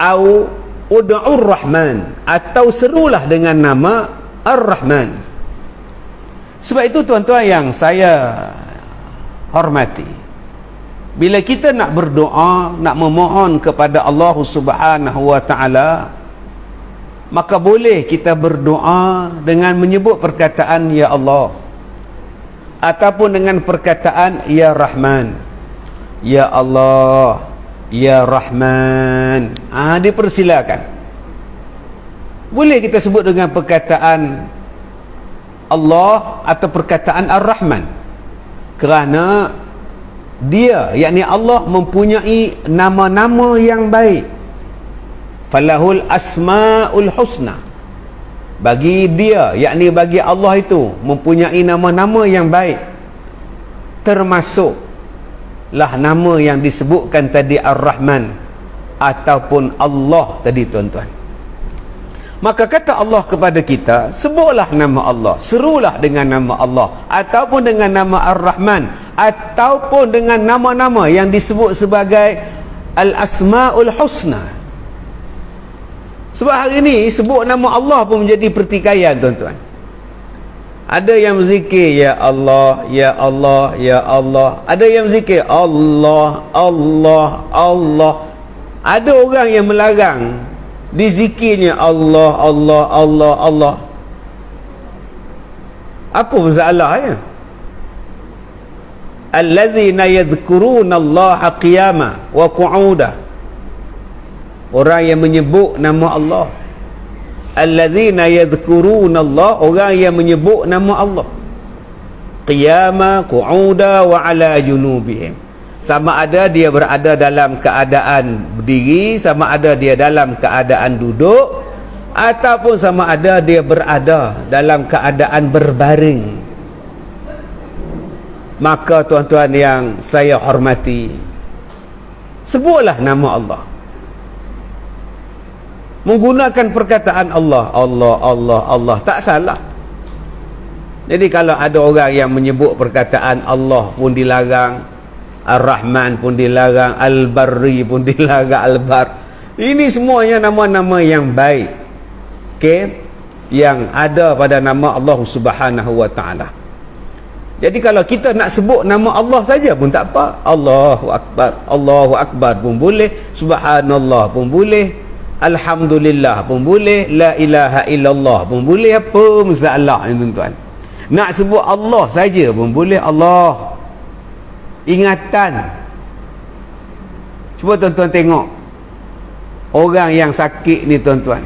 au ud'ur rahman, atau serulah dengan nama ar-rahman. Sebab itu tuan-tuan yang saya hormati, bila kita nak berdoa, nak memohon kepada Allah Subhanahu wa taala, maka boleh kita berdoa dengan menyebut perkataan ya Allah, ataupun dengan perkataan ya Rahman. Ya Allah, ya Rahman. Dipersilakan. Boleh kita sebut dengan perkataan Allah atau perkataan Ar-Rahman, kerana dia, yakni Allah, mempunyai nama-nama yang baik. Falahul asmaul husna. Bagi dia, yakni bagi Allah itu, mempunyai nama-nama yang baik. Termasuklah nama yang disebutkan tadi Ar-Rahman ataupun Allah tadi tuan-tuan. Maka kata Allah kepada kita, sebutlah nama Allah, serulah dengan nama Allah, ataupun dengan nama Ar-Rahman, ataupun dengan nama-nama yang disebut sebagai Al-Asma'ul Husna. Sebab hari ini sebut nama Allah pun menjadi pertikaian tuan-tuan. Ada yang berzikir ya Allah, ya Allah, ya Allah. Ada yang berzikir Allah, Allah, Allah. Ada orang yang melarang dizikirnya Allah, Allah, Allah, Allah. Apa masalahnya? Allazina yadhkuruna Allah qiyama wa qu'uda. Orang yang menyebut nama Allah. Allazina yadhkuruna Allah, orang yang menyebut nama Allah qiyama, qu'uda wa ala junubihim. Sama ada dia berada dalam keadaan berdiri, sama ada dia dalam keadaan duduk, ataupun sama ada dia berada dalam keadaan berbaring. Maka tuan-tuan yang saya hormati, sebutlah nama Allah, menggunakan perkataan Allah, Allah, Allah, Allah, tak salah. Jadi kalau ada orang yang menyebut perkataan Allah pun dilarang, Ar-Rahman pun dilarang, Al-Barri pun dilarang, Al-Bar, ini semuanya nama-nama yang baik, okay? Yang ada pada nama Allah Subhanahu wa ta'ala. Jadi kalau kita nak sebut nama Allah saja pun tak apa. Allahu Akbar, Allahu Akbar pun boleh, Subhanallah pun boleh, Alhamdulillah pun boleh, La ilaha illallah pun boleh. Apa masalah ni tuan-tuan? Nak sebut Allah saja pun boleh, Allah. Ingatan. Cuba tuan-tuan tengok orang yang sakit ni tuan-tuan,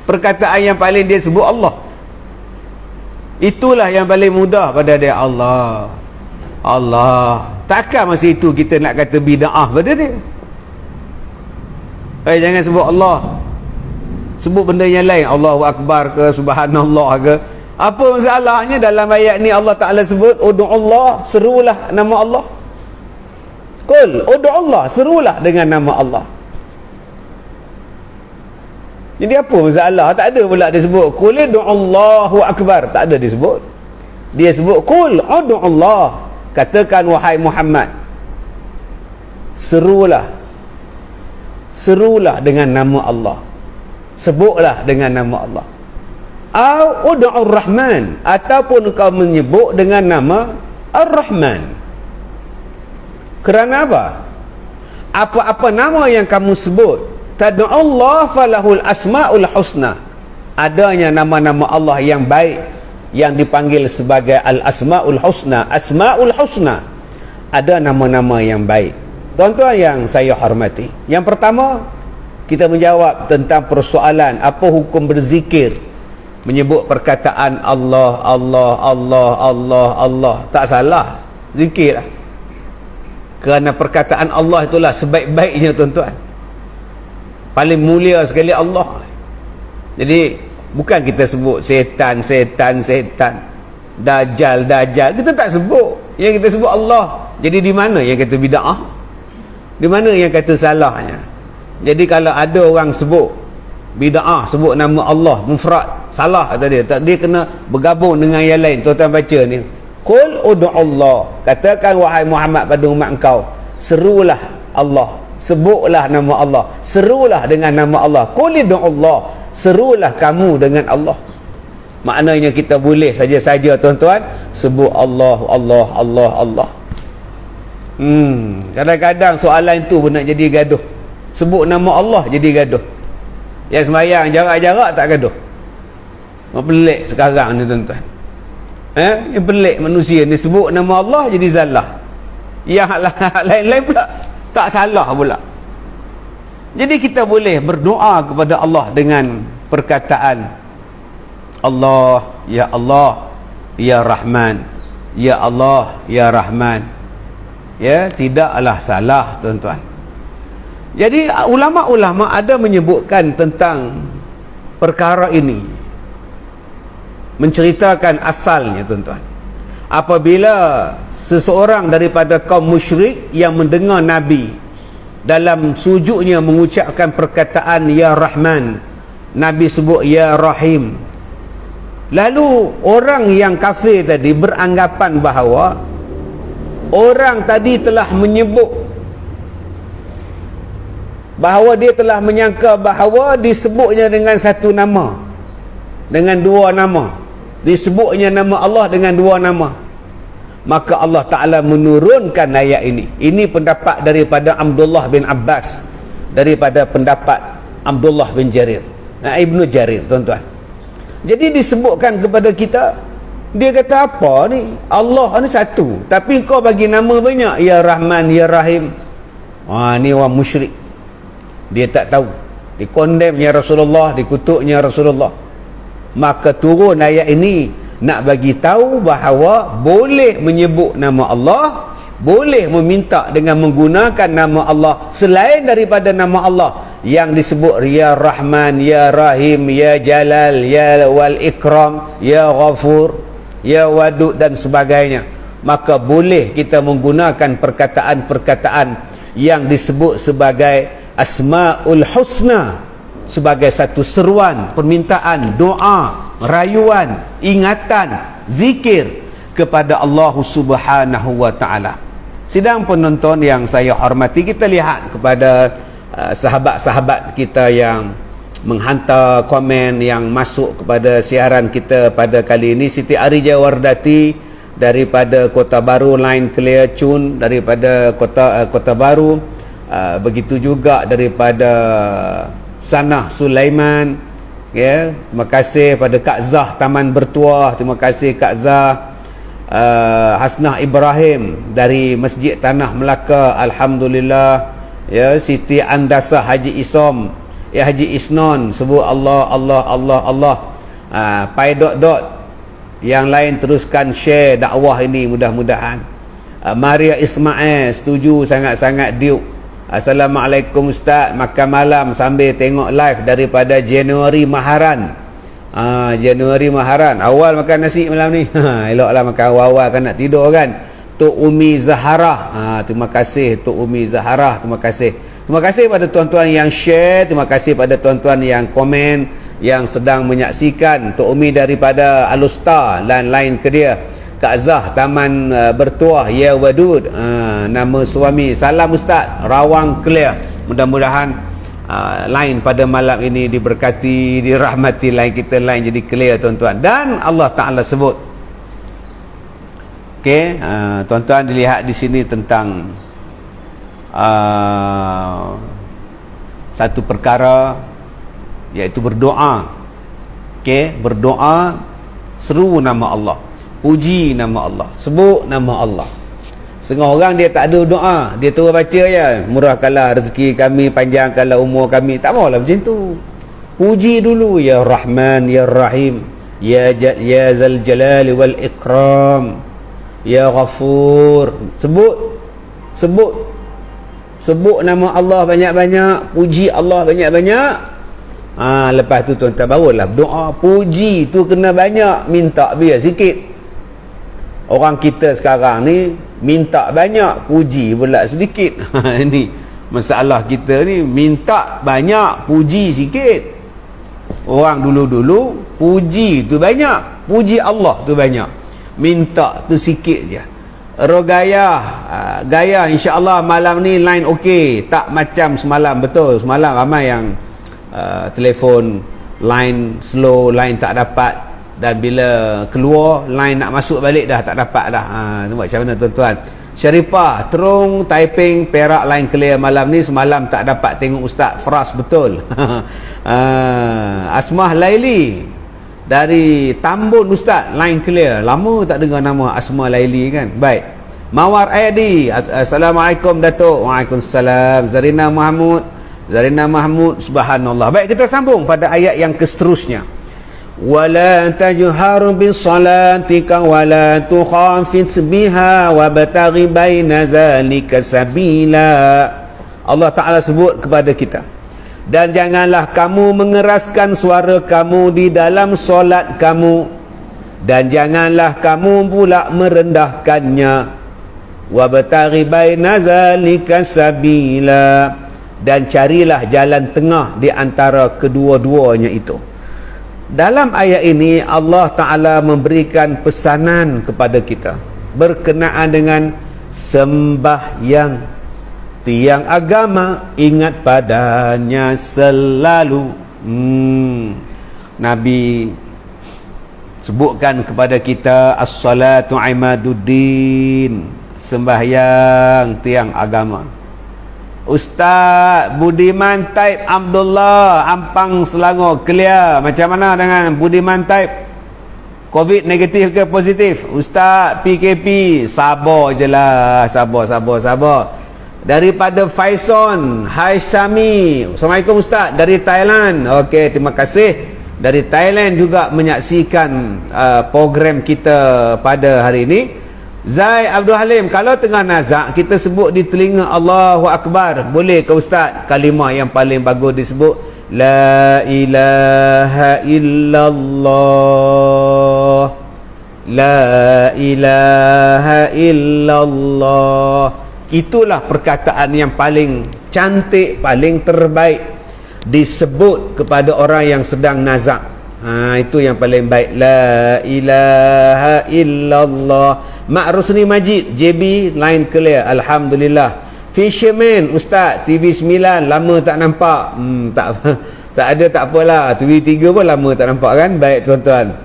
perkataan yang paling dia sebut Allah. Itulah yang paling mudah pada dia, Allah, Allah. Takkan masa itu kita nak kata bid'ah pada dia. Jangan sebut Allah, sebut benda yang lain, Allahu Akbar ke, Subhanallah ke. Apa masalahnya dalam ayat ni Allah Ta'ala sebut ud'ullah, serulah nama Allah. Qul ud'ullah, serulah dengan nama Allah. Jadi apa masalah? Tak ada pula dia sebut qul ud'ullahu akbar, tak ada disebut. Dia sebut qul ud'ullah, katakan wahai Muhammad, serulah, serulah dengan nama Allah, sebutlah dengan nama Allah. Au ud'ur rahman, ataupun kau menyebut dengan nama Ar-Rahman. Kerana apa? Apa-apa nama yang kamu sebut, tad'ullah falahul asmaul husna, adanya nama-nama Allah yang baik yang dipanggil sebagai al-asmaul husna, asmaul husna, ada nama-nama yang baik. Tuan-tuan yang saya hormati, yang pertama kita menjawab tentang persoalan apa hukum berzikir, menyebut perkataan Allah, Allah, Allah, Allah, Allah. Tak salah, zikir lah. Kerana perkataan Allah itulah sebaik-baiknya tuan-tuan, paling mulia sekali Allah. Jadi bukan kita sebut setan, setan, setan, dajjal, dajjal, kita tak sebut. Yang kita sebut Allah. Jadi di mana yang kata bid'ah? Di mana yang kata salahnya? Jadi kalau ada orang sebut bid'ah, sebut nama Allah mufrad, salah kata dia. Dia kena bergabung dengan yang lain. Tuan-tuan baca ni, qul ud'ullah, katakan wahai Muhammad pada umat engkau, serulah Allah, Sebutlah nama Allah, serulah dengan nama Allah. Qul Allah, serulah kamu dengan Allah. Maknanya kita boleh saja-saja tuan-tuan sebut Allah, Allah, Allah, Allah. Kadang-kadang soalan itu pun nak jadi gaduh. Sebut nama Allah jadi gaduh. Yang sembahyang jarak-jarak tak gaduh. Pelik sekarang ni tuan-tuan. Yang pelik manusia ni sebut nama Allah jadi salah. Yang lain-lain pula tak salah pula. Jadi kita boleh berdoa kepada Allah dengan perkataan Allah, Ya Allah, Ya Rahman, Ya Allah, Ya Rahman. Ya, tidaklah salah tuan-tuan. Jadi ulama-ulama ada menyebutkan tentang perkara ini, menceritakan asalnya tuan-tuan. Apabila seseorang daripada kaum musyrik yang mendengar Nabi dalam sujudnya mengucapkan perkataan Ya Rahman, Nabi sebut Ya Rahim. Lalu orang yang kafir tadi beranggapan bahawa orang tadi telah menyebut, bahawa dia telah menyangka bahawa disebutnya dengan satu nama, dengan dua nama, disebutnya nama Allah dengan dua nama. Maka Allah Ta'ala menurunkan ayat ini. Ini pendapat daripada Abdullah bin Abbas, daripada pendapat Abdullah bin Jarir, Ibnu Jarir tuan-tuan. Jadi disebutkan kepada kita, dia kata apa ni, Allah ni satu, tapi kau bagi nama banyak, Ya Rahman, Ya Rahim. Ni orang musyrik, dia tak tahu, dikondemnya Rasulullah, dikutuknya Rasulullah. Maka turun ayat ini nak bagi tahu bahawa boleh menyebut nama Allah, boleh meminta dengan menggunakan nama Allah selain daripada nama Allah yang disebut Ya Rahman, Ya Rahim, Ya Jalal, Ya Wal Ikram, Ya Ghafur, Ya Wadud dan sebagainya. Maka boleh kita menggunakan perkataan-perkataan yang disebut sebagai Asmaul Husna, sebagai satu seruan, permintaan, doa, rayuan, ingatan, zikir kepada Allah Subhanahu wa Ta'ala. Sidang penonton yang saya hormati, kita lihat kepada sahabat-sahabat kita yang menghantar komen yang masuk kepada siaran kita pada kali ini. Siti Arija Wardati daripada Kota Baru, line clear tune daripada Kota Baru. Begitu juga daripada Sanah Sulaiman, ya, terima kasih pada Kak Zah Taman Bertuah, terima kasih Kak Zah. Hasnah Ibrahim dari Masjid Tanah Melaka, alhamdulillah. Ya, Siti Andasa Haji Isom, ya Haji Isnon, sebut Allah, Allah, Allah, Allah. Pai dot yang lain teruskan share dakwah ini mudah-mudahan. Maria Ismail setuju sangat-sangat Duke. Assalamualaikum Ustaz, makan malam sambil tengok live daripada Januari Maharan. Januari Maharan, awal makan nasi malam ni. Eloklah makan awal-awal kan nak tidur kan. Tok Umi Zahara, terima kasih Tok Umi Zahara, terima kasih. Terima kasih pada tuan-tuan yang share, terima kasih pada tuan-tuan yang komen, yang sedang menyaksikan. Tok Umi daripada Alustar dan lain ke dia. Kak Zah Taman Bertuah, Ya Wadud, nama suami. Salam Ustaz, Rawang clear. Mudah-mudahan line pada malam ini diberkati, dirahmati, line kita line jadi clear tuan-tuan. Dan Allah Ta'ala sebut, okey, tuan-tuan dilihat di sini tentang satu perkara, iaitu berdoa. Okey, berdoa, seru nama Allah, puji nama Allah, sebut nama Allah. Setengah orang dia tak ada doa, dia terus baca ya, murahkanlah rezeki kami, panjangkanlah umur kami. Tak maulah macam tu. Puji dulu, Ya Rahman, Ya Rahim, Ya Zal Jalali wal Ikram, Ya Ghafur. Sebut nama Allah banyak-banyak, puji Allah banyak-banyak. Lepas tu tuan-tuan barulah berdoa. Puji tu kena banyak, minta biar sikit. Orang kita sekarang ni minta banyak, puji pula sedikit. Ini masalah kita ni, minta banyak, puji sikit. Orang dulu-dulu puji tu banyak, puji Allah tu banyak, minta tu sikit je. Rogaya, gaya insya-Allah malam ni line okey, tak macam semalam. Betul, semalam ramai yang telefon line slow, line tak dapat, dan bila keluar line nak masuk balik dah tak dapat dah. Nampak macam mana tuan-tuan? Syarifah, terung Taiping Perak line clear malam ni, semalam tak dapat tengok Ustaz Fras. Betul. Asmah Laili dari Tambun, Ustaz line clear, lama tak dengar nama Asmah Laili kan. Baik, Mawar Aidi, Assalamualaikum Datuk. Waalaikumsalam. Zarina Mahmud, subhanallah. Baik, kita sambung pada ayat yang seterusnya. Wala tajhar bi salatika wala tukhafit biha wabtaghi baina dzalika sabila. Allah Taala sebut kepada kita, dan janganlah kamu mengeraskan suara kamu di dalam solat kamu, dan janganlah kamu pula merendahkannya. Wabtaghi baina dzalika sabila, dan carilah jalan tengah di antara kedua-duanya itu. Dalam ayat ini Allah Ta'ala memberikan pesanan kepada kita berkenaan dengan sembahyang. Tiang agama ingat padanya selalu. Nabi sebutkan kepada kita, as-salatu imaduddin, sembahyang tiang agama. Ustaz Budiman Taib Abdullah, Ampang Selangor clear. Macam mana dengan Budiman Taib? Covid negatif ke positif? Ustaz PKP, sabar je lah, sabar. Daripada Faison Haisami, Assalamualaikum Ustaz, dari Thailand. Okey, terima kasih. Dari Thailand juga menyaksikan program kita pada hari ini. Zai Abdul Halim, kalau tengah nazak kita sebut di telinga Allahu Akbar, boleh ke Ustaz kalimah yang paling bagus disebut? La ilaha illallah, la ilaha illallah. Itulah perkataan yang paling cantik, paling terbaik disebut kepada orang yang sedang nazak. Itu yang paling baik, la ilaha illallah. Mak Rusni Majid JB line clear, alhamdulillah. Fisherman Ustaz TV 9 lama tak nampak. Tak ada, tak apalah. TV 3 pun lama tak nampak kan. Baik tuan-tuan.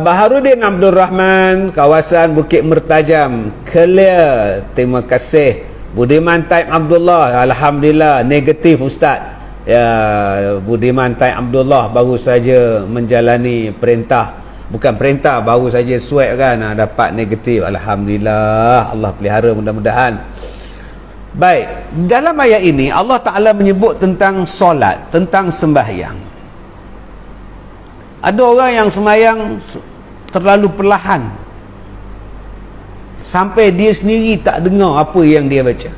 Baharudin Abdul Rahman, kawasan Bukit Mertajam clear, terima kasih. Budiman Taib Abdullah, alhamdulillah negatif Ustaz. Ya, Budiman Taib Abdullah baru saja menjalani perintah, bukan perintah, baru saja swab kan, dapat negatif, alhamdulillah. Allah pelihara mudah-mudahan. Baik, dalam ayat ini Allah Ta'ala menyebut tentang solat, tentang sembahyang. Ada orang yang sembahyang terlalu perlahan sampai dia sendiri tak dengar apa yang dia baca.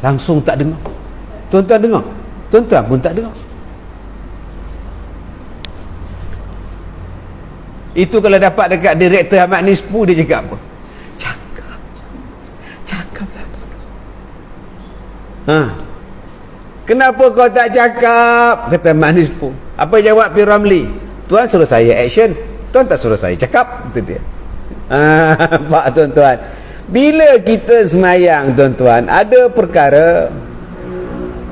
Langsung tak dengar. Tuan-tuan dengar? Tuan-tuan pun tak dengar. Itu kalau dapat dekat Direktur Ahmad Nispu, dia cakap apa? Cakaplah tolong. Kenapa kau tak cakap? Kata Ahmad Nispu. Apa jawab P. Ramli? Tuan suruh saya action, tuan tak suruh saya cakap. Itu dia. Pak tuan-tuan, bila kita semayang tuan-tuan, ada perkara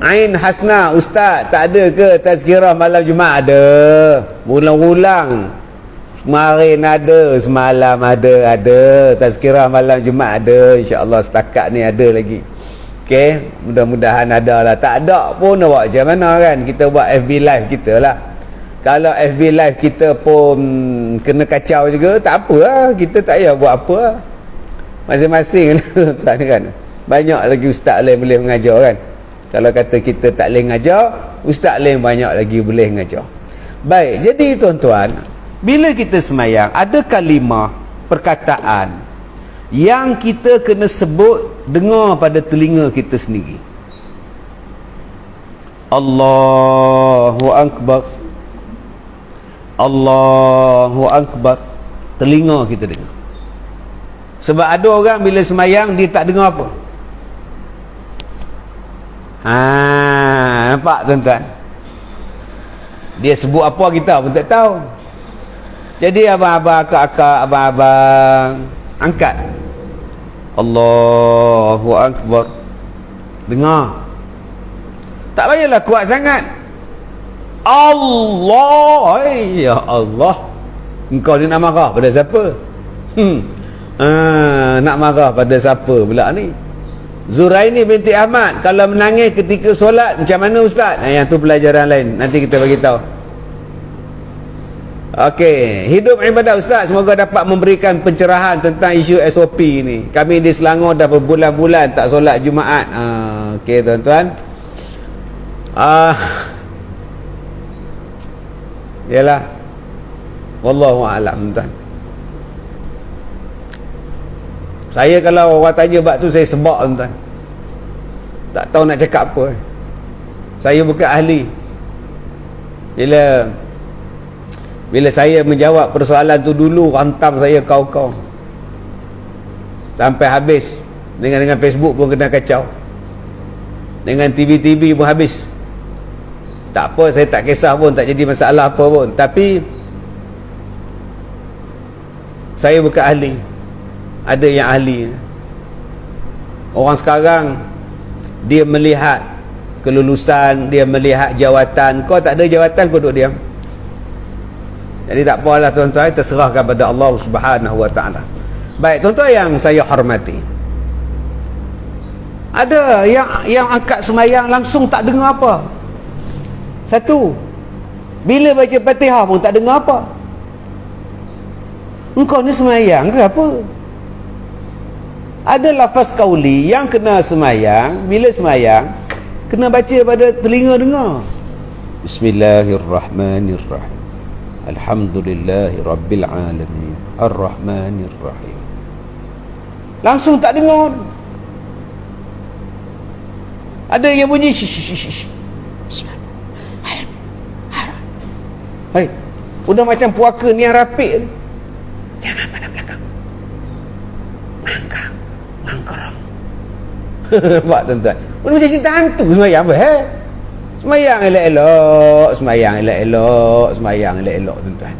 Ain Hasna, Ustaz tak ada ke tazkirah malam Jumaat? Ada, ulang-ulang. Kemarin ada, semalam ada tazkirah malam Jumaat, ada, insya-Allah setakat ni ada lagi. Okey, mudah-mudahan ada lah. Tak ada pun nak buat macam mana kan? Kita buat FB live kita lah. Kalau FB live kita pun kena kacau juga, tak apa lah, kita tak payah buat apa lah. Masing-masing kan. Banyak lagi ustaz lain boleh mengajar kan. Kalau kata kita tak boleh mengajar, ustaz lain banyak lagi boleh mengajar. Baik, jadi tuan-tuan, bila kita semayang, ada kalimah, perkataan yang kita kena sebut, dengar pada telinga kita sendiri. Allahu Akbar, Allahu Akbar. Telinga kita dengar. Sebab ada orang bila semayang dia tak dengar apa. Nampak tuan-tuan? Dia sebut apa kita pun tak tahu. Jadi abang-abang, akak-akak, abang-abang, angkat. Allahu Akbar. Dengar. Tak payahlah kuat sangat. Allah, ya Allah. Engkau ni nak marah pada siapa? Nak marah pada siapa pula ni? Zuraini binti Ahmad kalau menangis ketika solat macam mana ustaz? Yang tu pelajaran lain, nanti kita bagi tahu. Okey, hidup ibadah ustaz, semoga dapat memberikan pencerahan tentang isu SOP ni. Kami di Selangor dah berbulan-bulan tak solat Jumaat. Okey tuan-tuan. Yalah. Wallahu a'lam tuan. Saya kalau orang tanya bab tu saya sebab tuan. Tak tahu nak cakap apa. Saya bukan ahli. Bila saya menjawab persoalan tu dulu, hantam saya kau-kau sampai habis. Dengan Facebook pun kena kacau, dengan TV pun habis. Tak apa, saya tak kisah pun, tak jadi masalah apa pun. Tapi saya bukan ahli. Ada yang ahli. Orang sekarang dia melihat kelulusan, dia melihat jawatan. Kau tak ada jawatan, kau duduk diam. Jadi tak apalah tuan-tuan, terserahkan pada Allah Subhanahu wa taala. Baik tuan-tuan yang saya hormati, ada yang angkat semayang langsung tak dengar apa. Satu, bila baca Fatihah pun tak dengar apa. Engkau ni semayang ke apa? Ada lafaz qauli yang kena semayang, bila semayang kena baca pada telinga dengar. Bismillahirrahmanirrahim. Alhamdulillahi Rabbil Alamin Ar-Rahmanir Rahim. Langsung tak dengar. Ada yang bunyi hai, udah macam puaka ni yang rapik. Jangan pada belakang. Mangkarang. Nampak tuan-tuan? Udah macam cerita hantu semayang apa? Semayang elok-elok, semayang elok-elok, semayang elok-elok tuan-tuan.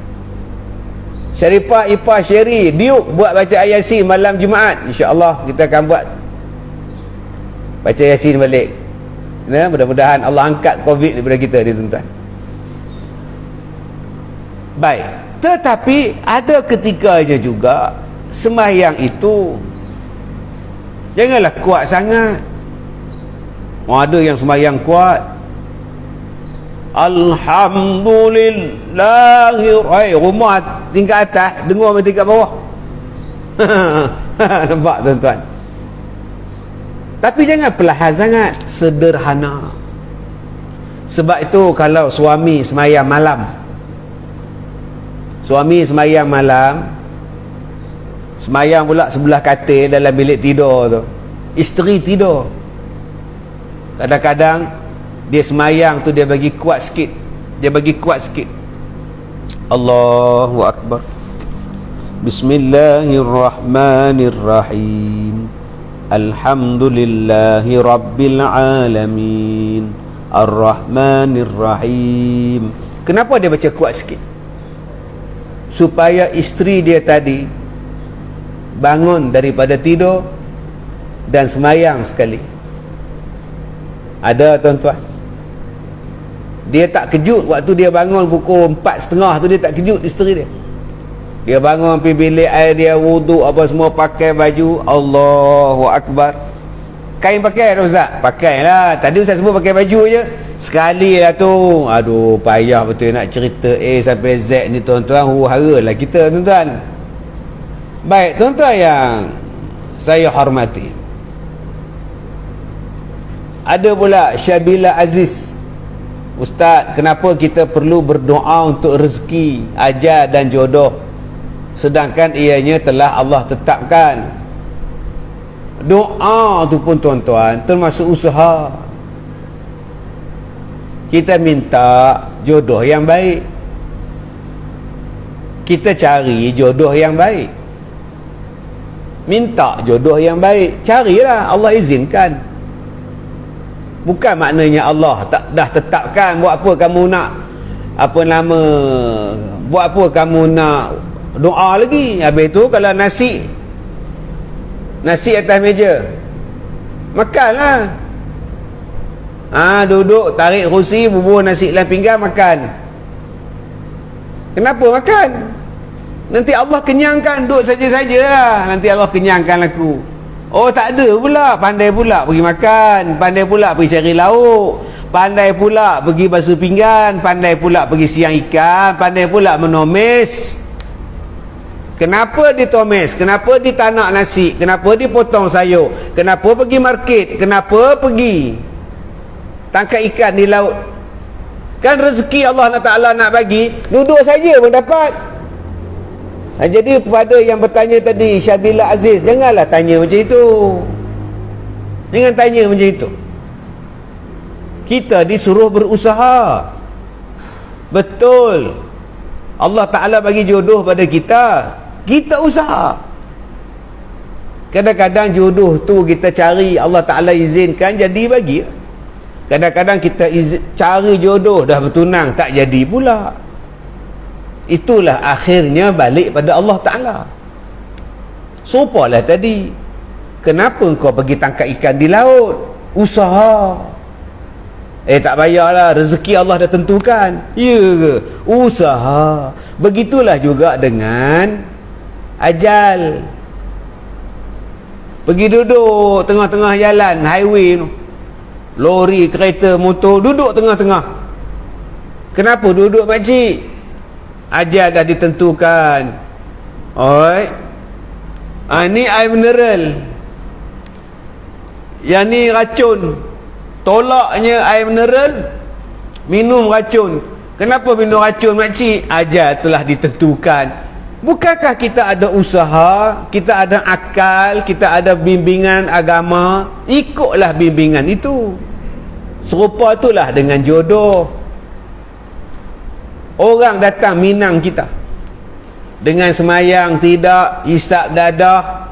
Syarifah Ifah Syeri Diuk buat baca ayat Yasin malam Jumaat. InsyaAllah kita akan buat baca Yasin balik. Mudah-mudahan Allah angkat COVID daripada kita ni tuan-tuan. Baik, tetapi ada ketikanya juga sembahyang itu janganlah kuat sangat. Ada yang sembahyang kuat, Alhamdulillahi, rumah tingkat atas dengar sampai tingkat bawah. Nampak tuan-tuan? Tapi jangan perlahan sangat, sederhana. Sebab itu kalau suami sembahyang malam, sembahyang pula sebelah katil dalam bilik tidur tu, isteri tidur, kadang-kadang dia sembahyang tu dia bagi kuat sikit, Allahu Akbar, Bismillahirrahmanirrahim, Alhamdulillahi Rabbil Alamin Ar-Rahmanirrahim. Kenapa dia baca kuat sikit? Supaya isteri dia tadi bangun daripada tidur dan semayang sekali. Ada tuan-tuan, dia tak kejut waktu dia bangun pukul 4.30 tu, dia tak kejut isteri dia. Dia bangun pergi bilik air dia, wuduk apa semua, pakai baju, Allahu Akbar. Kain pakai tak ustaz? Pakailah. Tadi ustaz sebut pakai baju je, sekali lah tu. Aduh, payah betul nak cerita A sampai Z ni tuan-tuan. Hara lah kita tuan-tuan. Baik tuan-tuan yang saya hormati, ada pula Syabila Aziz, ustaz, kenapa kita perlu berdoa untuk rezeki, ajal dan jodoh, sedangkan ianya telah Allah tetapkan? Doa tu pun tuan-tuan termasuk usaha. Kita minta jodoh yang baik, kita cari jodoh yang baik, minta jodoh yang baik, carilah, Allah izinkan. Bukan maknanya Allah dah tetapkan buat apa kamu nak buat apa kamu nak doa lagi. Habis tu kalau nasi atas meja, makanlah. Duduk tarik kerusi, bubur nasi dalam pinggan, makan. Kenapa makan? Nanti Allah kenyangkan. Duduk saja-sajalah, nanti Allah kenyangkan aku. Oh, tak ada pula. Pandai pula pergi makan, pandai pula pergi cari lauk, pandai pula pergi basuh pinggan, pandai pula pergi siang ikan, pandai pula menomes. Kenapa ditomes? Kenapa ditanak nasi? Kenapa dipotong sayur? Kenapa pergi market? Kenapa pergi tangkap ikan di laut? Kan rezeki Allah Ta'ala nak bagi, duduk saja pun dapat. Jadi kepada yang bertanya tadi, Syabila Aziz, janganlah tanya macam itu. Jangan tanya macam itu. Kita disuruh berusaha. Betul, Allah Ta'ala bagi jodoh pada kita, kita usaha. Kadang-kadang jodoh tu kita cari, Allah Ta'ala izinkan jadi bagi. Kadang-kadang kita cari jodoh dah bertunang, tak jadi pula. Itulah akhirnya balik pada Allah Ta'ala. Sopalah tadi, kenapa kau pergi tangkap ikan di laut? Usaha. Tak payahlah, rezeki Allah dah tentukan. Ya ke? Usaha. Begitulah juga dengan ajal. Pergi duduk tengah-tengah jalan, highway tu, lori, kereta, motor, duduk tengah-tengah. Kenapa duduk makcik? Ajal dah ditentukan. Alright. Ni air mineral, yang ni racun. Tolaknya air mineral, minum racun. Kenapa minum racun makcik? Ajal telah ditentukan. Bukankah kita ada usaha, kita ada akal, kita ada bimbingan agama? Ikutlah bimbingan itu. Serupa itulah dengan jodoh. Orang datang minang kita dengan semayang tidak, isap dadah,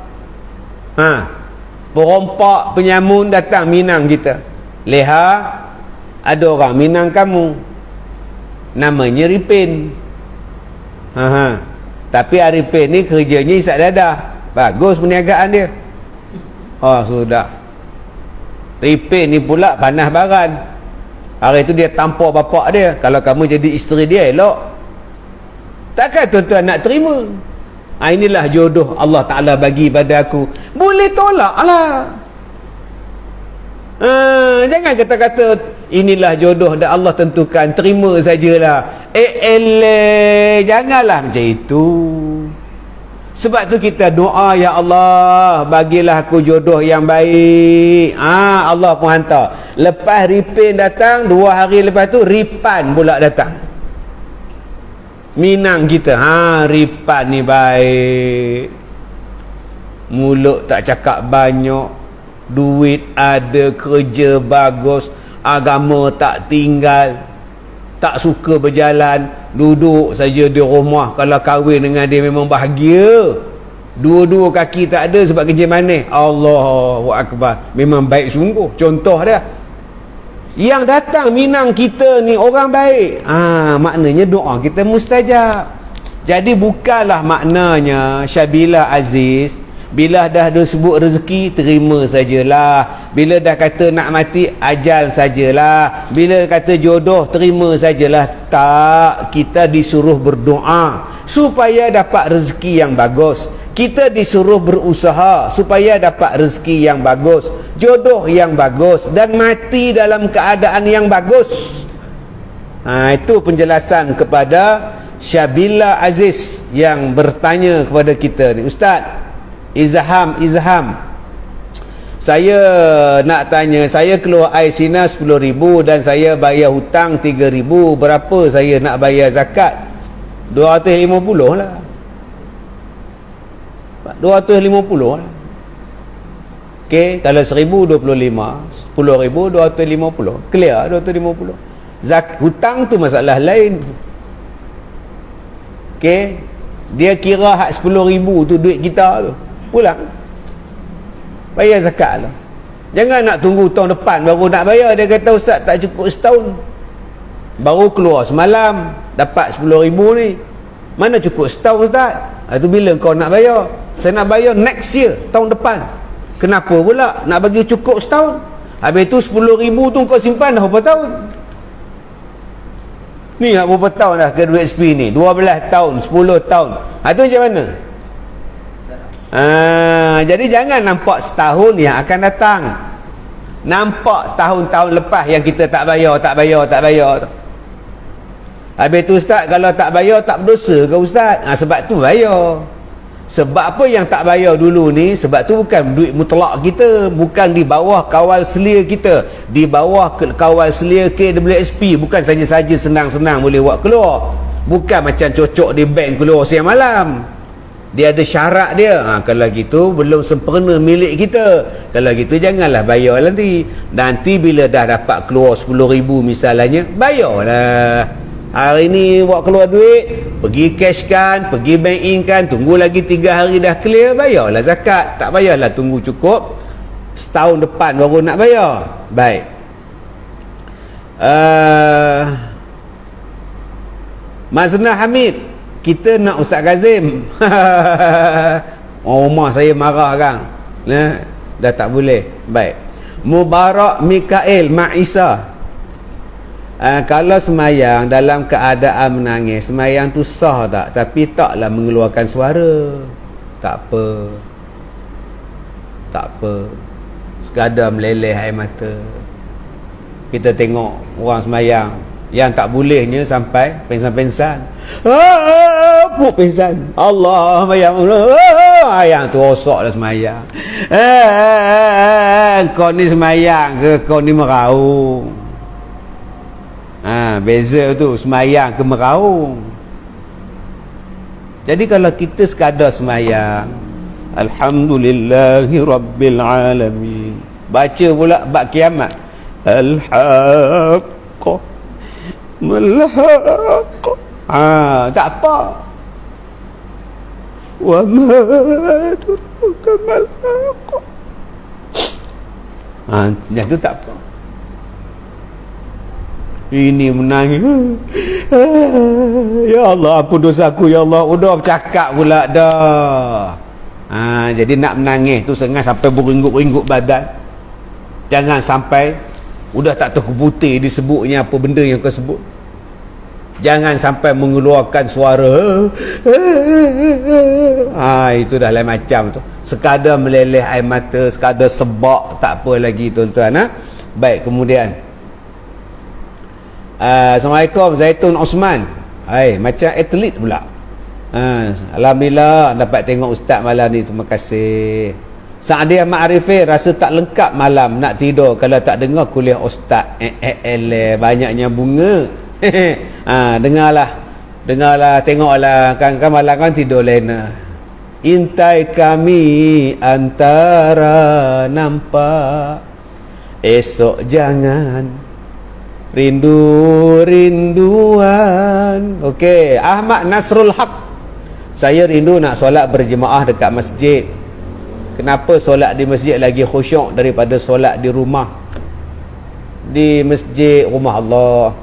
perompak, penyamun datang minang kita. Leha, ada orang minang kamu, namanya Ripin. Tapi Arifin ni kerjanya isap dadah. Bagus perniagaan dia. Sudah. Ripin ni pula panas baran. Hari tu dia tampar bapak dia. Kalau kamu jadi isteri dia, elok. Takkan tuan-tuan nak terima? Inilah jodoh Allah Ta'ala bagi pada aku. Boleh tolak lah. Jangan kata-kata inilah jodoh dah Allah tentukan, terima sajalah. Janganlah macam itu. Sebab tu kita doa, ya Allah, bagilah aku jodoh yang baik. Allah pun hantar. Lepas Ripin datang, 2 hari lepas tu Ripan pula datang minang kita. Ripan ni baik, mulut tak cakap banyak, duit ada, kerja bagus, agama tak tinggal, tak suka berjalan, duduk saja di rumah. Kalau kahwin dengan dia memang bahagia. Dua-dua kaki tak ada sebab kencing manis. Allahu Akbar. Memang baik sungguh. Contoh dia. Yang datang minang kita ni orang baik. Maknanya doa kita mustajab. Jadi bukanlah maknanya Syabila Aziz, bila dah disebut rezeki, terima sajalah. Bila dah kata nak mati, ajal sajalah. Bila kata jodoh, terima sajalah. Tak, kita disuruh berdoa supaya dapat rezeki yang bagus. Kita disuruh berusaha supaya dapat rezeki yang bagus, jodoh yang bagus, dan mati dalam keadaan yang bagus. Itu penjelasan kepada Syabila Aziz yang bertanya kepada kita ni. Ustaz, Izham, saya nak tanya, saya keluar air sina 10,000 dan saya bayar hutang 3,000. Berapa saya nak bayar zakat? 250 lah. 250 lah. Okey, kalau 1,025, 10,000, 250. Clear 250. Hutang tu masalah lain. Okey, dia kira hak 10,000 tu duit kita tu, pulang bayar zakat lah. Jangan nak tunggu tahun depan baru nak bayar. Dia kata ustaz tak cukup setahun, baru keluar semalam dapat 10,000 ni, mana cukup setahun ustaz? Itu bila kau nak bayar? Saya nak bayar next year, tahun depan. Kenapa pula nak bagi cukup setahun? Habis tu 10,000 tu kau simpan dah berapa tahun? Ni berapa tahun dah ke duit SP ni? 12 tahun, 10 tahun. Itu macam mana? Jadi jangan nampak setahun yang akan datang, nampak tahun-tahun lepas yang kita tak bayar. Habis tu ustaz, kalau tak bayar tak berdosa ke ustaz? Sebab tu bayar. Sebab apa yang tak bayar dulu ni? Sebab tu bukan duit mutlak kita, bukan di bawah kawal selia kita, di bawah kawal selia KWSP. Bukan saja-saja senang-senang boleh buat keluar, bukan macam cocok di bank keluar siang malam. Dia ada syarat dia. Kalau gitu belum sempurna milik kita. Kalau gitu janganlah bayar nanti. Nanti bila dah dapat keluar 10,000 misalnya, bayarlah. Hari ni buat keluar duit, pergi cash kan, pergi bank in kan, tunggu lagi 3 hari dah clear, bayarlah zakat. Tak payahlah tunggu cukup setahun depan baru nak bayar. Baik. Maznah Hamid, kita nak Ustaz Kazim. Rumah saya marah kan, dah tak boleh. Baik. Mubarak Mikael Ma'isa, kalau semayang dalam keadaan menangis, semayang tu sah tak? Tapi taklah mengeluarkan suara. Tak apa, sekadar meleleh air mata. Kita tengok orang semayang yang tak bolehnya sampai pengsan-pengsan. Pengsan, Allah mayang, yang tu rosak dah semayang. Kau ni semayang ke kau ni meraung? Beza tu, semayang ke meraung. Jadi kalau kita sekadar semayang, alhamdulillahi rabbil alamin, baca pula bab kiamat, al-haqqah mal-haqqah, tak apa, wa ma adraka mal-haqqah, yang tu tak apa. Ini menangis, ya Allah ampun dosaku ya Allah. Udah bercakap pula dah. Jadi nak menangis tu sengaja sampai beringgut-ringgut badan. Jangan sampai udah tak tahu putih disebutnya apa benda yang kau sebut. Jangan sampai mengeluarkan suara. Itu dah lain macam tu. Sekadar meleleh air mata, sekadar sebak, tak apa lagi tuan-tuan. Baik, kemudian Assalamualaikum Zaitun Osman. Macam atlet pula. Alhamdulillah dapat tengok ustaz malam ni, terima kasih. Sa'adiyah Ma'arifin, rasa tak lengkap malam nak tidur kalau tak dengar kuliah ustaz. Banyaknya bunga. Dengarlah, tengoklah kan malam kan tidur lena. Intai kami antara nampak, esok jangan rindu-rinduan. Okey, Ahmad Nasrul Haq, saya rindu nak solat berjemaah dekat masjid. Kenapa solat di masjid lagi khusyuk daripada solat di rumah? Di masjid rumah Allah,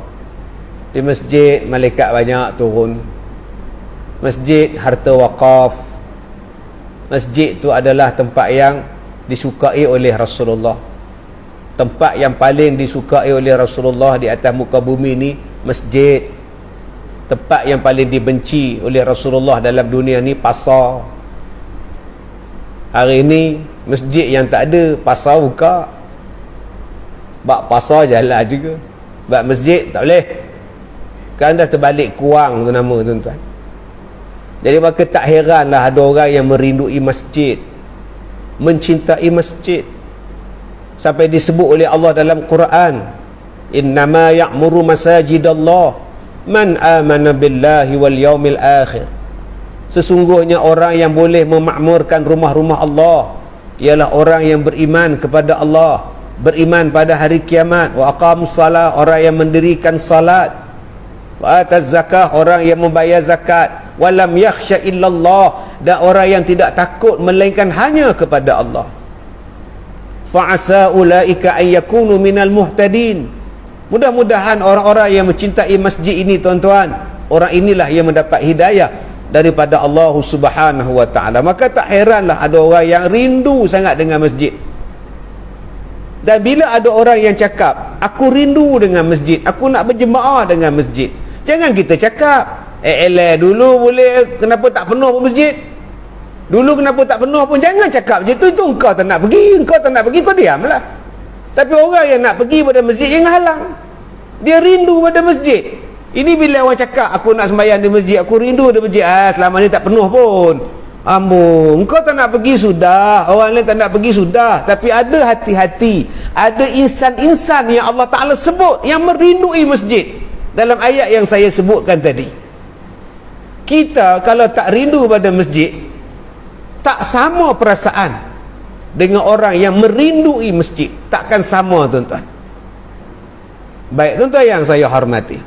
di masjid malaikat banyak turun. Masjid harta wakaf. Masjid tu adalah tempat yang disukai oleh Rasulullah. Tempat yang paling disukai oleh Rasulullah di atas muka bumi ni masjid. Tempat yang paling dibenci oleh Rasulullah dalam dunia ni pasar. Hari ni masjid yang tak ada, pasar buka. Bak pasar jalan juga, bak masjid tak boleh. Kan dah terbalik kurang tu nama tuan-tuan. Jadi maka tak heranlah ada orang yang merindui masjid, mencintai masjid. Sampai disebut oleh Allah dalam Quran, innama ya'muru masajidallah man amana billahi wal yaumil akhir. Sesungguhnya orang yang boleh memakmurkan rumah-rumah Allah ialah orang yang beriman kepada Allah, beriman pada hari kiamat. Wa aqamus salat, orang yang mendirikan salat. Wa ataz zakah, orang yang membayar zakat. Wa lam yakhsha illallah, dan orang yang tidak takut melainkan hanya kepada Allah. fa'asa ulaika an yakunu minal muhtadin. Mudah-mudahan orang-orang yang mencintai masjid ini, tuan-tuan, orang inilah yang mendapat hidayah daripada Allah Subhanahu wa taala. Maka tak heranlah ada orang yang rindu sangat dengan masjid. Dan bila ada orang yang cakap, aku rindu dengan masjid, aku nak berjemaah dengan masjid, jangan kita cakap, dulu boleh, kenapa tak penuh pun masjid? Dulu kenapa tak penuh pun? Jangan cakap macam tu. Itu engkau tak nak pergi, engkau tak nak pergi, kau diamlah. Tapi orang yang nak pergi pada masjid, jangan halang. Dia rindu pada masjid. Ini bila orang cakap, aku nak sembahyang di masjid, aku rindu di masjid, selama ni tak penuh pun. Ambung, engkau tak nak pergi sudah, orang lain tak nak pergi sudah. Tapi ada hati-hati, ada insan-insan yang Allah Ta'ala sebut yang merindui masjid dalam ayat yang saya sebutkan tadi. Kita kalau tak rindu pada masjid, tak sama perasaan dengan orang yang merindui masjid. Takkan sama, tuan-tuan. Baik, tuan-tuan yang saya hormati,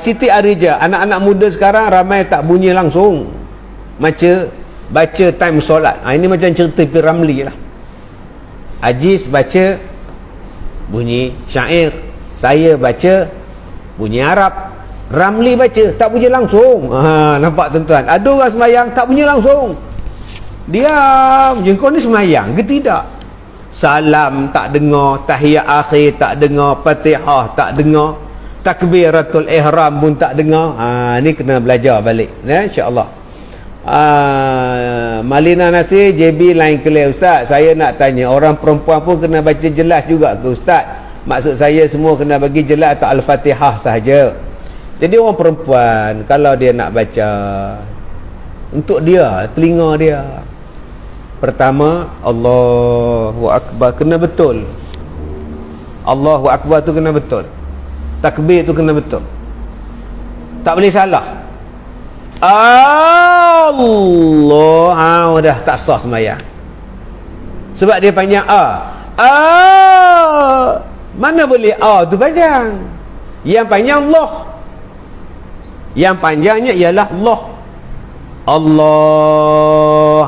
Siti Arija, anak-anak muda sekarang ramai tak bunyi langsung baca time solat. Ini macam cerita Piramli lah. Aziz baca bunyi syair, saya baca bunyi Arab, Ramli baca tak bunyi langsung. Nampak, tuan-tuan? Ada orang semayang tak bunyi langsung, diam je. Kau ni semayang ke tidak? Salam tak dengar, tahiyat akhir tak dengar, Fatihah tak dengar, takbiratul ihram pun tak dengar. Ni kena belajar balik, insya-Allah. Malina Nasir, JB lain clear ustaz. Saya nak tanya, orang perempuan pun kena baca jelas juga ke ustaz? Maksud saya semua kena bagi jelas atau Al-Fatihah sahaja? Jadi orang perempuan kalau dia nak baca, untuk dia, telinga dia, pertama Allahu Akbar kena betul. Allahu Akbar tu kena betul. Takbir tu kena betul. Tak boleh salah. Allah, dah tak sah sembahyang. Sebab dia panjang mana boleh tu panjang. Yang panjang Allah. Yang panjangnya ialah Allah. Allah.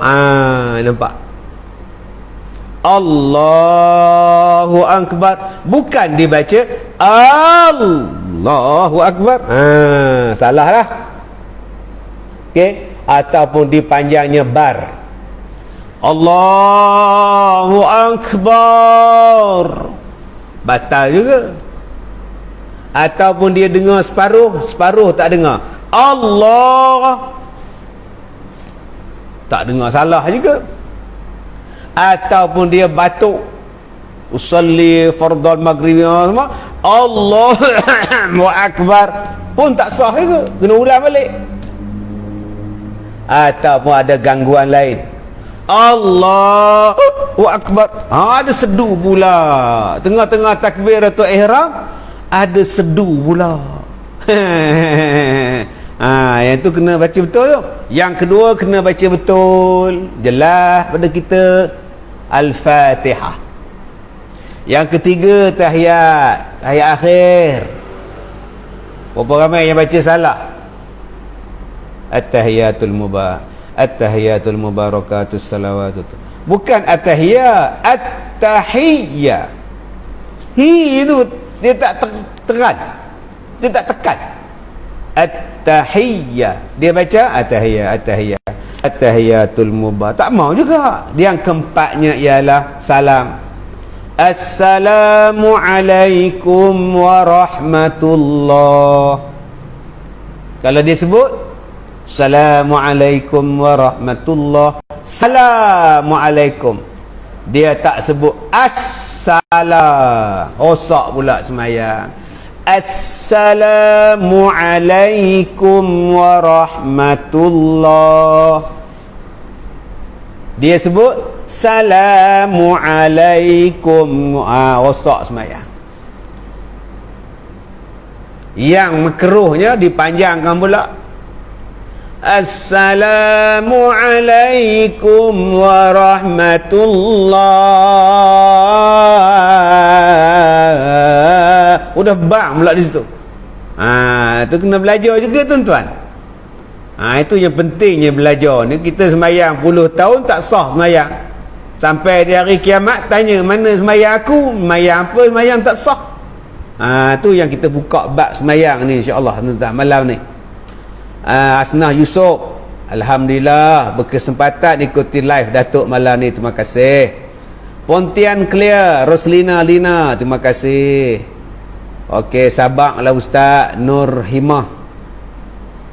Nampak? Allahu Akbar, bukan dibaca Allahu Akbar. Salah lah. Okey, ataupun dipanjangnya bar. Allahu Akbar, batal juga. Ataupun dia dengar separuh tak dengar. Allah, tak dengar, salah juga. Ataupun dia batuk, usalli fardal maghrib semua, Allahu Akbar pun tak sah juga, kena ulang balik. Ataupun ada gangguan lain, Allahu Akbar, ada sedu pula tengah-tengah takbiratul ihram, ada sedu pula. Yang tu kena baca betul tu. Yang kedua kena baca betul, jelas pada kita, Al-Fatihah. Yang ketiga tahiyat akhir. Berapa ramai yang baca salah? At-tahiyatul mubarakatus salawatut. Bukan at-tahiyat, at-tahiyyah. Itu dia tak tekan. Dia tak tekan. At-tahiyyah. Dia baca at-tahiyyah. At-tahiyatul mubarak. Tak mau juga. Yang keempatnya ialah salam. Assalamualaikum warahmatullah. Kalau dia sebut Assalamualaikum warahmatullah, Assalamualaikum, dia tak sebut As-salam, rosak pula semayang. Assalamualaikum warahmatullah, dia sebut Assalamualaikum, rosak semayang. Yang makruhnya dipanjangkan pula, Assalamualaikum warahmatullah. Udah bang pula di situ. Itu kena belajar juga, tuan-tuan. Itu yang pentingnya belajar ni. Kita semayang puluh tahun tak sah semayang. Sampai di hari kiamat tanya, mana semayang aku? Semayang apa? Semayang tak sah. Tu yang kita buka bab semayang ni insya-Allah malam ni. Asnah Yusof, alhamdulillah berkesempatan ikuti live Datuk malam ni, terima kasih. Pontian Clear, Roslina Lina, terima kasih. Okey, Sabak lah Ustaz. Nur Himah,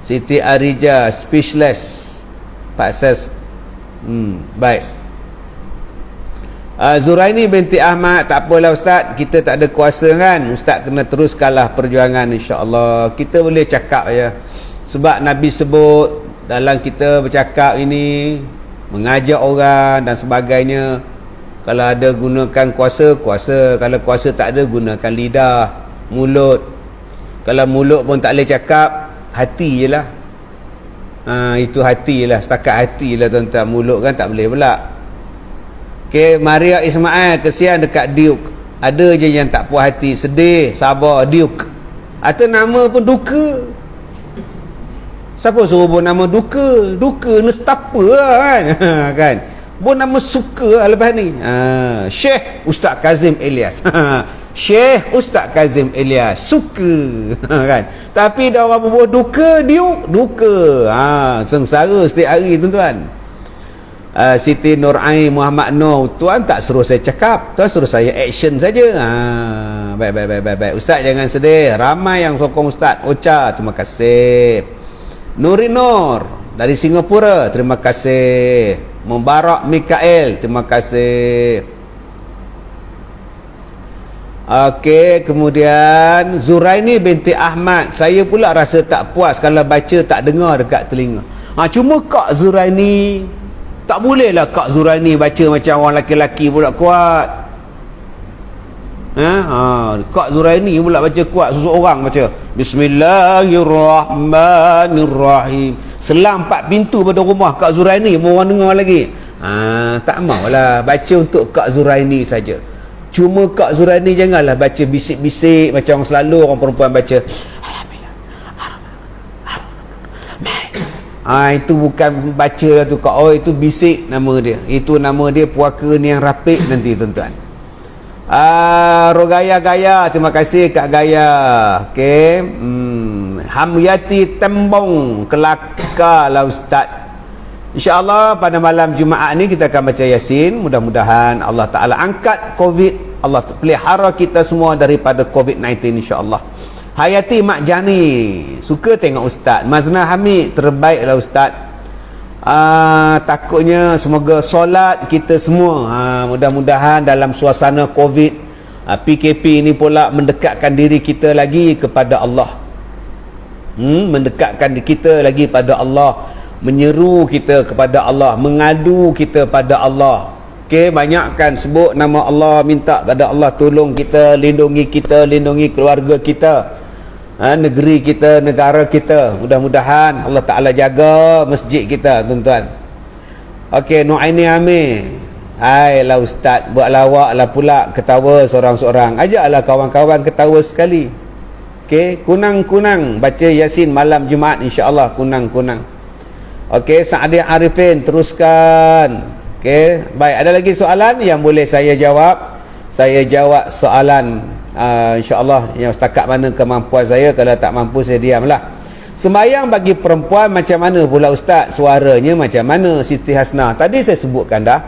Siti Arija, Speechless, Pak Ses. Baik. Zuraini binti Ahmad, tak apalah Ustaz, kita tak ada kuasa kan. Ustaz kena teruskanlah perjuangan insya-Allah. Kita boleh cakap ya. Sebab Nabi sebut dalam kita bercakap ini, mengajak orang dan sebagainya, kalau ada gunakan kuasa, kuasa. Kalau kuasa tak ada, gunakan lidah, mulut. Kalau mulut pun tak boleh cakap, hati je lah. Itu hati lah, setakat hati lah tuan-tuan. Mulut kan tak boleh pula. Okay, Maria Ismail, kesian dekat Duke. Ada je yang tak puas hati, sedih, sabar, Duke. Atau nama pun duka. Siapa suruh buat nama duka? Duka nestapa lah kan. Kan? Buat nama suka lah lepas ni. Syekh Ustaz Kazim Elias. Syekh Ustaz Kazim Elias. Suka. Kan? Tapi dah orang buat duka, Duke, duka. Sengsara setiap hari tuan-tuan. Siti Nur Ain Muhammad Nur, tuan tak suruh saya cakap, tuan suruh saya action saja. Baik. Ustaz jangan sedih, ramai yang sokong Ustaz. Ocha, terima kasih. Nuri Nur dari Singapura, terima kasih. Mubarak Mikael, terima kasih. Okey, kemudian Zuraini binti Ahmad, saya pula rasa tak puas kalau baca tak dengar dekat telinga. Cuma Kak Zuraini, tak bolehlah Kak Zuraini baca macam orang lelaki-lelaki pula kuat. Kak Zuraini pula baca kuat, seseorang baca Bismillahirrahmanirrahim. Selang 4 pintu pada rumah Kak Zuraini, mau orang dengar lagi. Tak maulah, baca untuk Kak Zuraini saja. Cuma Kak Zuraini janganlah baca bisik-bisik macam orang selalu orang perempuan baca. Itu bukan baca lah tu Kak. Itu bisik nama dia. Itu nama dia puaka ni yang rapik nanti tuan-tuan. Rogaya-gaya, terima kasih Kak Gaya. Okey. Hamyati Tembong, kelakar lah Ustaz. InsyaAllah pada malam Jumaat ni kita akan baca Yasin. Mudah-mudahan Allah Ta'ala angkat COVID. Allah pelihara kita semua daripada COVID-19 insyaAllah. Hayati Mak Jani, suka tengok Ustaz. Mazna Hamid, terbaiklah Ustaz. Takutnya semoga solat kita semua, mudah-mudahan dalam suasana COVID, PKP ini pula mendekatkan diri kita lagi kepada Allah. Mendekatkan kita lagi pada Allah, menyeru kita kepada Allah, mengadu kita pada Allah. Okey, banyakkan sebut nama Allah, minta pada Allah tolong kita, lindungi keluarga kita, negeri kita, negara kita. Mudah-mudahan Allah Ta'ala jaga masjid kita tuan-tuan. Okey, Nu'aini Amir, hai lah Ustaz, buat lawak lah pula, ketawa seorang-seorang. Ajaklah kawan-kawan ketawa sekali. Okey, kunang-kunang baca Yasin malam Jumaat insya-Allah, kunang-kunang. Okey, Sa'adiyah Arifin, teruskan. Okey, baik, ada lagi soalan yang boleh saya jawab? Saya jawab soalan insya-Allah yang setakat mana kemampuan saya. Kalau tak mampu saya diamlah. Sembahyang bagi perempuan macam mana pula Ustaz? Suaranya macam mana Siti Hasnah? Tadi saya sebutkan dah.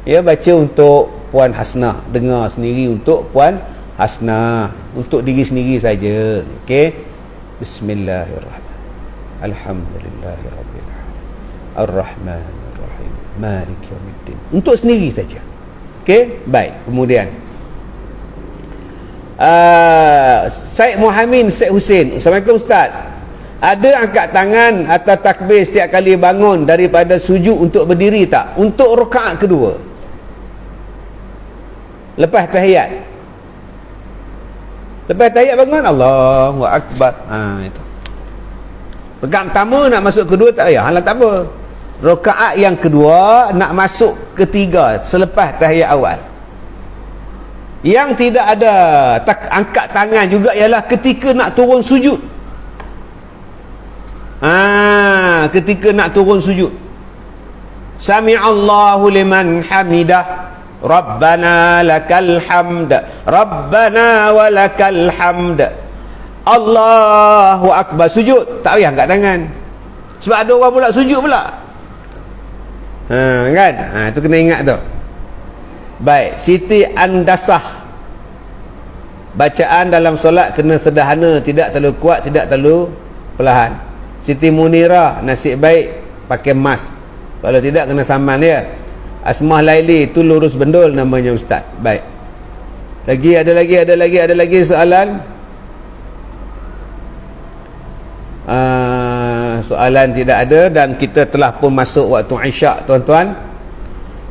Ya, baca untuk Puan Hasnah, dengar sendiri untuk Puan Hasnah, untuk diri sendiri saja. Okey. Bismillahirrahmanirrahim. Alhamdulillahirabbil alamin. Arrahmanirrahim. Maliki yaumiddin. Untuk sendiri saja. Okey, baik. Kemudian Syed Muhammad Syed Hussein, Assalamualaikum Ustaz. Ada angkat tangan atau takbir setiap kali bangun daripada sujud untuk berdiri tak? Untuk rakaat kedua lepas tahiyat. Lepas tahiyat bangun, Allahu Akbar. Itu. Rakaat pertama nak masuk kedua tak payah. Tak apa. Rakaat yang kedua nak masuk ketiga selepas tahiyat awal. Yang tidak ada angkat tangan juga ialah ketika nak turun sujud. Ketika nak turun sujud. Sami'allahu liman hamidah, Rabbana lakal hamd, Rabbana walakal hamd, Allahu akbar. Sujud tak payah angkat tangan, sebab ada orang pula sujud pula, kan, tu kena ingat tu. Baik, Siti Andasah, bacaan dalam solat kena sederhana, tidak terlalu kuat, tidak terlalu perlahan. Siti Munirah, nasib baik pakai mask, kalau tidak kena saman dia. Asmah Laili, tu lurus bendul namanya ustaz. Baik, ada lagi soalan. Soalan tidak ada, dan kita telah pun masuk waktu Isyak tuan-tuan.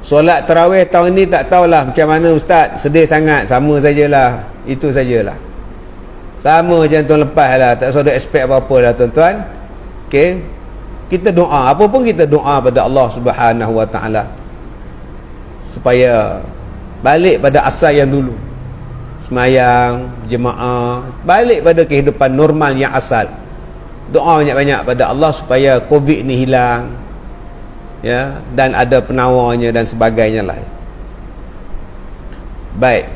Solat tarawih tahun ni tak tahulah macam mana ustaz, sedih sangat. Sama sajalah, itu sajalah, sama macam tahun lepas lah, tak usah ada expect apa-apa lah tuan-tuan. Okay, kita doa, apa pun kita doa pada Allah Subhanahu Wa Ta'ala supaya balik pada asal yang dulu, semayang jemaah, balik pada kehidupan normal yang asal. Doa banyak-banyak pada Allah supaya COVID ni hilang, ya, dan ada penawarnya dan sebagainya lah. Baik,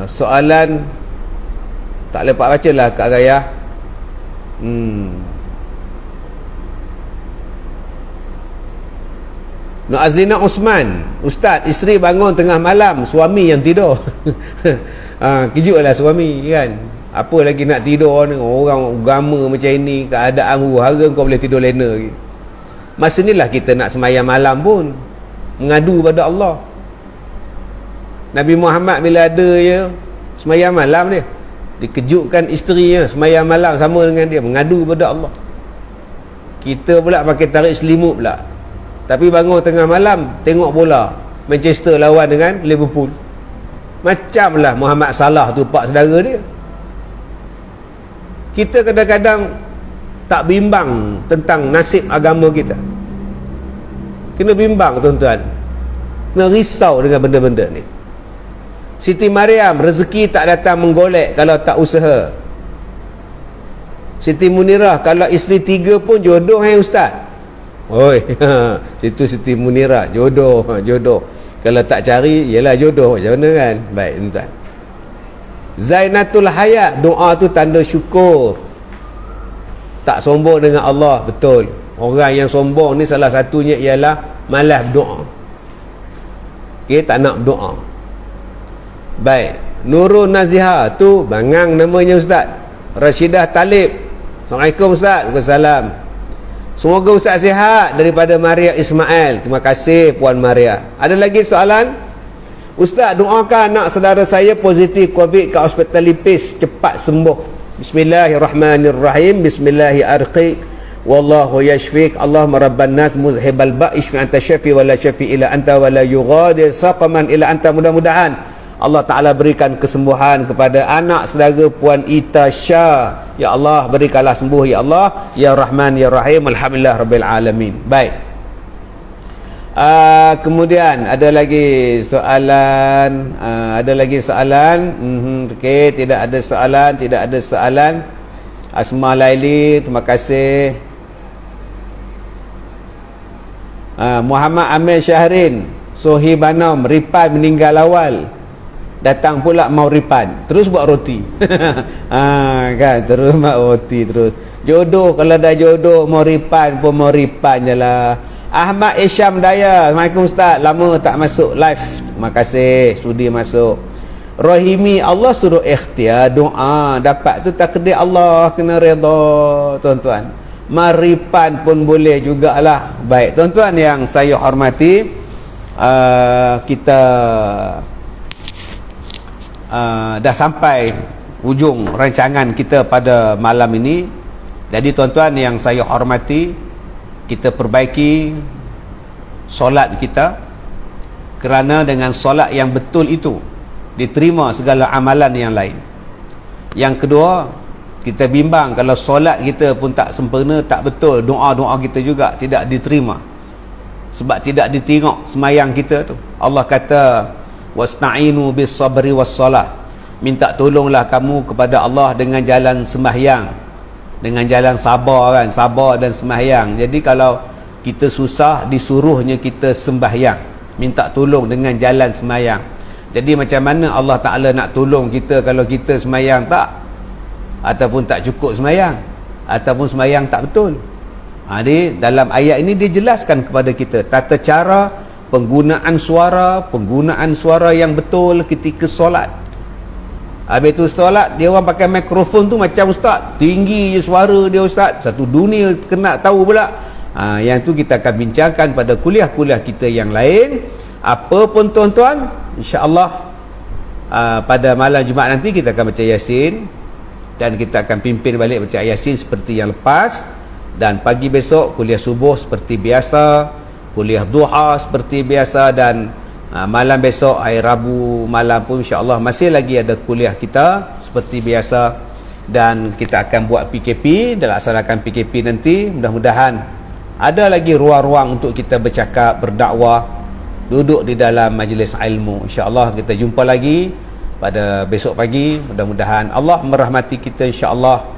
soalan tak lepas baca lah Kak Gaya. Nak Azlina Osman, ustaz, isteri bangun tengah malam, suami yang tidur. Kejutlah suami kan, apa lagi nak tidur ni, orang agama macam ini, keadaan huru-hara kau boleh tidur lena lagi. Masa inilah kita nak semayang malam pun mengadu pada Allah. Nabi Muhammad bila ada je semayang malam dia, dikejutkan isterinya semayang malam sama dengan dia, mengadu pada Allah. Kita pula pakai tarik selimut pula, tapi bangun tengah malam tengok bola Manchester lawan dengan Liverpool. Macamlah Muhammad Salah tu pak saudara dia. Kita kadang-kadang tak bimbang tentang nasib agama kita. Kena bimbang tuan-tuan, kena risau dengan benda-benda ni. Siti Mariam, rezeki tak datang menggolek kalau tak usaha. Siti Munirah, kalau isteri 3 pun jodoh ustaz. Oi, itu Siti Munirah, jodoh. Kalau tak cari, ialah jodoh macam mana kan. Baik tuan. Zainatul Hayat, doa tu tanda syukur, tak sombong dengan Allah. Betul, orang yang sombong ni salah satunya ialah malas berdoa. Okay, tak nak berdoa. Baik, Nurul Naziha tu bangang namanya ustaz. Rashidah Talib, Assalamualaikum ustaz. Waalaikumsalam. Semoga ustaz sihat daripada Maria Ismail. Terima kasih Puan Maria. Ada lagi soalan? Ustaz, doakan anak saudara saya positif COVID kat hospital Lipis cepat sembuh. Bismillahirrahmanirrahim. Bismillahirrahmanirrahim. Wallahu yashfik. Allahumma rabban nas muzhibal ba'ish fi anta syafi wa la syafi ila anta wa la yughadir saqaman ila anta. Mudah-mudahan Allah Ta'ala berikan kesembuhan kepada anak saudara Puan Ita Shah. Ya Allah, berikanlah sembuh ya Allah, ya Rahman ya Rahim. Alhamdulillah Rabbil Alamin. Baik, kemudian ada lagi soalan. Okey, tidak ada soalan. Asma Laili, terima kasih. Muhammad Amir Syahrin, Sohibanom, Ripan meninggal awal, datang pula mau ripan, terus buat roti. Kan, terus buat roti terus. Jodoh, kalau dah jodoh mau ripan pun mau ripan je lah. Ahmad Isyam Daya, Assalamualaikum Ustaz, lama tak masuk live. Terima kasih sudi masuk. Rahimi, Allah suruh ikhtiar doa, dapat tu takdir Allah, kena redha tuan-tuan. Maripan pun boleh jugalah. Baik tuan-tuan yang saya hormati, kita dah sampai ujung rancangan kita pada malam ini. Jadi tuan-tuan yang saya hormati, kita perbaiki solat kita, kerana dengan solat yang betul itu diterima segala amalan yang lain. Yang kedua, kita bimbang kalau solat kita pun tak sempurna, tak betul, doa-doa kita juga tidak diterima, sebab tidak ditengok semayang kita tu. Allah kata wasta'inu bis sabri was salah, minta tolonglah kamu kepada Allah dengan jalan sembahyang, dengan jalan sabar kan, sabar dan sembahyang. Jadi kalau kita susah disuruhnya kita sembahyang, minta tolong dengan jalan sembahyang. Jadi macam mana Allah Ta'ala nak tolong kita kalau kita sembahyang tak, ataupun tak cukup sembahyang, ataupun sembahyang tak betul? Jadi dalam ayat ini dia jelaskan kepada kita tata cara penggunaan suara yang betul ketika solat. Habis tu solat, dia orang pakai mikrofon tu macam ustaz, tinggi je suara dia ustaz, satu dunia kena tahu pula. Yang tu kita akan bincangkan pada kuliah-kuliah kita yang lain. Apa pun tuan-tuan, insya-Allah pada malam Jumaat nanti kita akan baca Yasin, dan kita akan pimpin balik baca Yasin seperti yang lepas. Dan pagi besok kuliah subuh seperti biasa, kuliah duha seperti biasa, dan malam besok hari Rabu malam pun insya-Allah masih lagi ada kuliah kita seperti biasa. Dan kita akan buat PKP dan laksanakan PKP nanti. Mudah-mudahan ada lagi ruang-ruang untuk kita bercakap, berdakwah, duduk di dalam majlis ilmu. Insya-Allah kita jumpa lagi pada besok pagi. Mudah-mudahan Allah merahmati kita insya-Allah.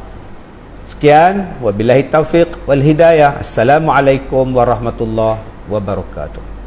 Sekian, wabillahi taufiq wal hidayah. Assalamualaikum warahmatullahi wabarakatuh.